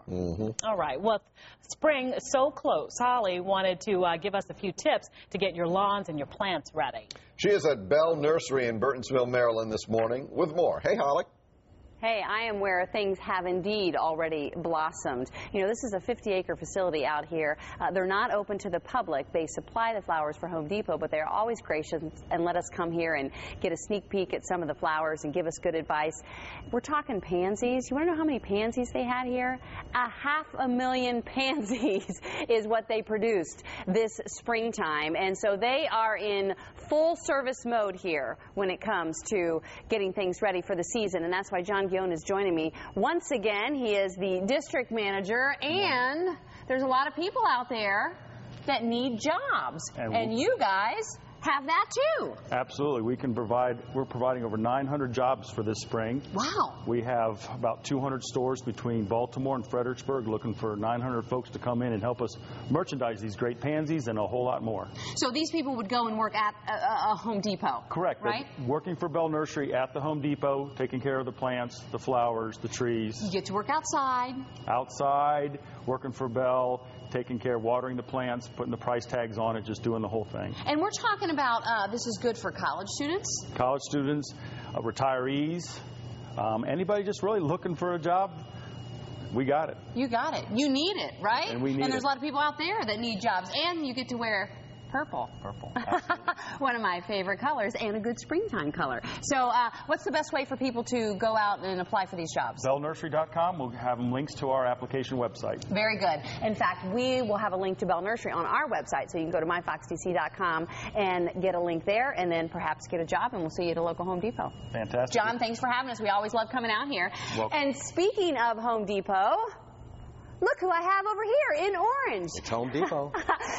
more. All right. Well, spring is so close. Holly wanted to give us a few tips to get your lawns and your plants ready. She is at Bell Nursery in Burtonsville, Maryland this morning with more. Hey, Holly. Hey, I am where things have indeed already blossomed. You know, this is a 50-acre facility out here. They're not open to the public. They supply the flowers for Home Depot, but they're always gracious and let us come here and get a sneak peek at some of the flowers and give us good advice. We're talking pansies. You want to know how many pansies they had here? 500,000 pansies is what they produced this springtime. And so they are in full service mode here when it comes to getting things ready for the season. And that's why John Guillaume is joining me once again. He is the district manager, and there's a lot of people out there that need jobs, and you guys have that too. Absolutely. We're providing over 900 jobs for this spring. Wow. We have about 200 stores between Baltimore and Fredericksburg looking for 900 folks to come in and help us merchandise these great pansies and a whole lot more. So these people would go and work at a Home Depot. Correct. Right? They're working for Bell Nursery at the Home Depot, taking care of the plants, the flowers, the trees. You get to work outside. Outside, working for Bell, taking care, watering the plants, putting the price tags on it, just doing the whole thing. And we're talking about this is good for college students? College students, retirees, anybody just really looking for a job, we got it. You got it. You need it, right? And we need it. And there's a lot of people out there that need jobs, and you get to wear purple. Purple, one of my favorite colors, and a good springtime color. So what's the best way for people to go out and apply for these jobs? BellNursery.com. We'll have links to our application website. Very good. In fact, we will have a link to Bell Nursery on our website, so you can go to myfoxdc.com and get a link there, and then perhaps get a job, and we'll see you at a local Home Depot. Fantastic. John, thanks for having us. We always love coming out here. Welcome. And speaking of Home Depot, look who I have over here in orange. It's Home Depot.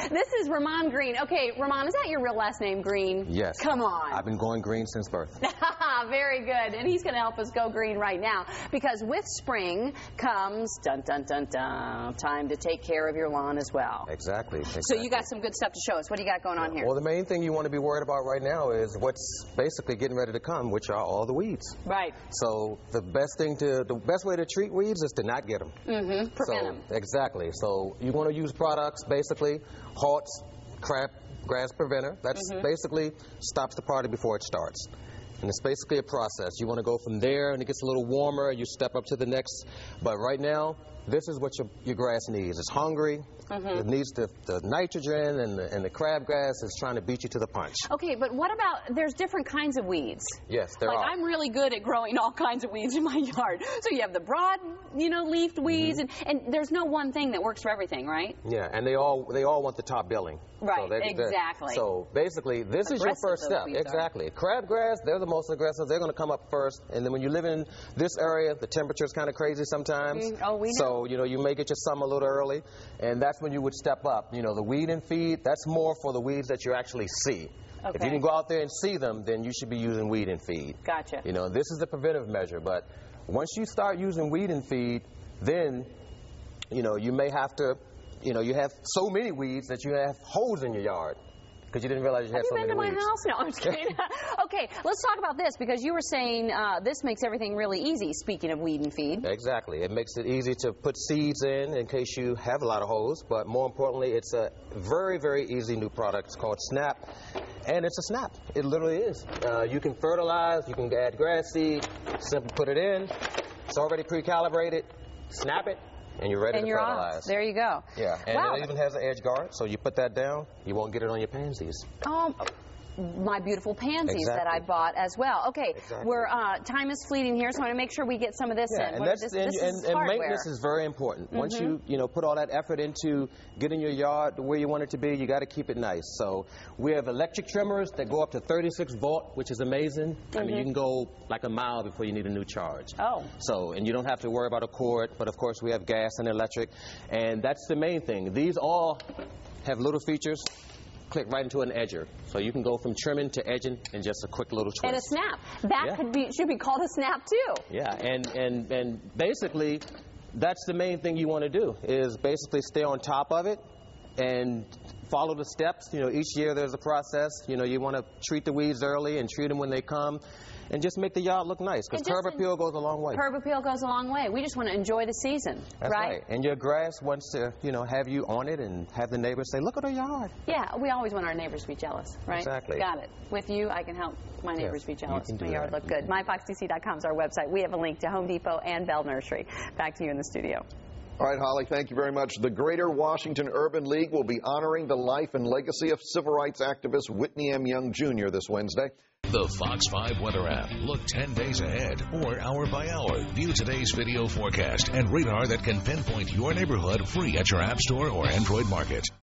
This is Ramon Green. Okay, Ramon, is that your real last name, Green? Yes. Come on. I've been going green since birth. Very good. And he's going to help us go green right now, because with spring comes, dun, dun, dun, dun, time to take care of your lawn as well. Exactly. So you got some good stuff to show us. What do you got going on here? Well, the main thing you want to be worried about right now is what's basically getting ready to come, which are all the weeds. Right. So the best way to treat weeds is to not get them. Prevent them. Exactly. So you want to use products, basically, Halt's Crabgrass Preventer. That's basically stops the party before it starts. And it's basically a process. You want to go from there, and it gets a little warmer, you step up to the next. But right now, this is what your grass needs. It's hungry. It needs the nitrogen, and the crabgrass is trying to beat you to the punch. Okay, but what about, there's different kinds of weeds. Yes, there are. I'm really good at growing all kinds of weeds in my yard. So you have the broad, leafed weeds, and there's no one thing that works for everything, right? Yeah, and they all want the top billing. Right, so exactly. So basically, this is your first step. Exactly. Crabgrass, they're the most aggressive. They're going to come up first, and then when you live in this area, the temperature's kind of crazy sometimes. Oh, we know. So, you may get your summer a little early, and that's when you would step up. The weed and feed, that's more for the weeds that you actually see. Okay. If you can go out there and see them, then you should be using weed and feed. Gotcha. This is the preventive measure, but once you start using weed and feed, then, you may have to, you have so many weeds that you have holes in your yard. Because you didn't realize you had so many weeds. Have you been to my house? No, I'm just kidding. Okay, let's talk about this, because you were saying this makes everything really easy, speaking of weed and feed. Exactly. It makes it easy to put seeds in case you have a lot of holes. But more importantly, it's a very, very easy new product. It's called Snap. And it's a snap. It literally is. You can fertilize. You can add grass seed. Simply put it in. It's already pre-calibrated. Snap it. And you're ready to fertilize. Off. There you go. Yeah, and it even has an edge guard, so you put that down, you won't get it on your pansies. My beautiful pansies that I bought as well. Okay, we're time is fleeting here, so I want to make sure we get some of this in. And, maintenance is very important. Once you put all that effort into getting your yard the way you want it to be, you got to keep it nice. So we have electric trimmers that go up to 36 volt, which is amazing. I mean, you can go like a mile before you need a new charge. So, and you don't have to worry about a cord, but of course we have gas and electric, and that's the main thing. These all have little features. Click right into an edger. So you can go from trimming to edging in just a quick little twist. And a snap. That should be called a snap too. Yeah, and basically that's the main thing you want to do, is basically stay on top of it and follow the steps. Each year there's a process. You want to treat the weeds early and treat them when they come. and just make the yard look nice, because curb appeal goes a long way. Curb appeal goes a long way. We just want to enjoy the season, That's right? And your grass wants to, have you on it and have the neighbors say, look at our yard. Yeah, we always want our neighbors to be jealous, right? Exactly. Got it. With you, I can help my neighbors be jealous. You can do my yard that. look good. MyFoxDC.com is our website. We have a link to Home Depot and Bell Nursery. Back to you in the studio. All right, Holly, thank you very much. The Greater Washington Urban League will be honoring the life and legacy of civil rights activist Whitney M. Young, Jr. this Wednesday. The Fox 5 Weather app. Look 10 days ahead or hour by hour. View today's video forecast and radar that can pinpoint your neighborhood free at your App Store or Android Market.